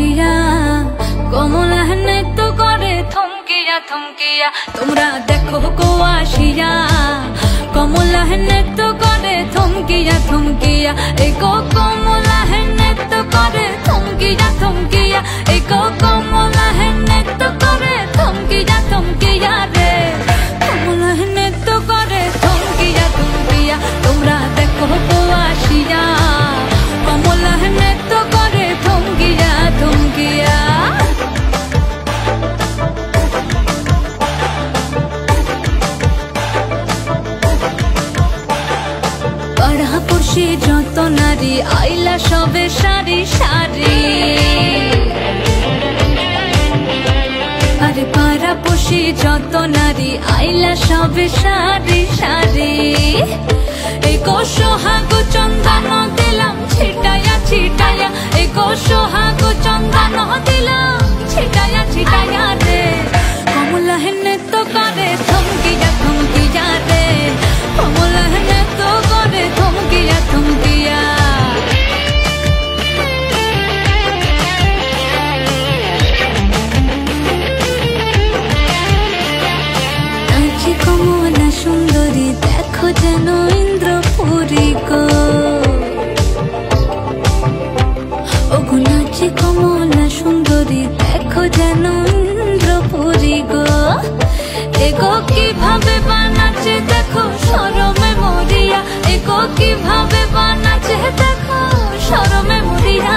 আসিয়া কমলা নৃত্য করে থমকিয়া থমকিয়া। তোমরা দেখো গো আসিয়া কমলা নৃত্য করে থমকিয়া থমকিয়া। এই গো কমলা নৃত্য করে থমকিয়া থমকিয়া। এই গো কমলা নৃত্য করে থমকিয়া থমকিয়া রে। কমলা নৃত্য করে থমকিয়া থমকিয়া। তোমরা দেখো গো আসিয়া কমলা নৃত্য করে থমকিয়া থমকিয়া। পাড়াপড়শি যত নারী আইলা সবে সারি সারি। আরে পাড়াপড়শি যত নারী আইলা সবে সারি সারি। এই গো সোহাগ চন্দন দিলাম ছিটায়া ছিটায়া। এই গো সোহাগ চন্দন দিলাম ছিটায়া ছিটায়া রে। কমলা নৃত্য করে থমকিয়া থমকিয়া রে। কমলা নৃত্য করে থমকিয়া থমকিয়া। নাচে কমলা সুন্দরী দেখো যেন ইন্দ্রপুরী গো। ওগো নাচে কমলা সুন্দরী দেখো যেন ইন্দ্রপুরী গো। এগো কিভাবে বানাচ্ছে দেখো শরমে মরিয়া। এগো কিভাবে বানাচ্ছে দেখো শরমে মরিয়া।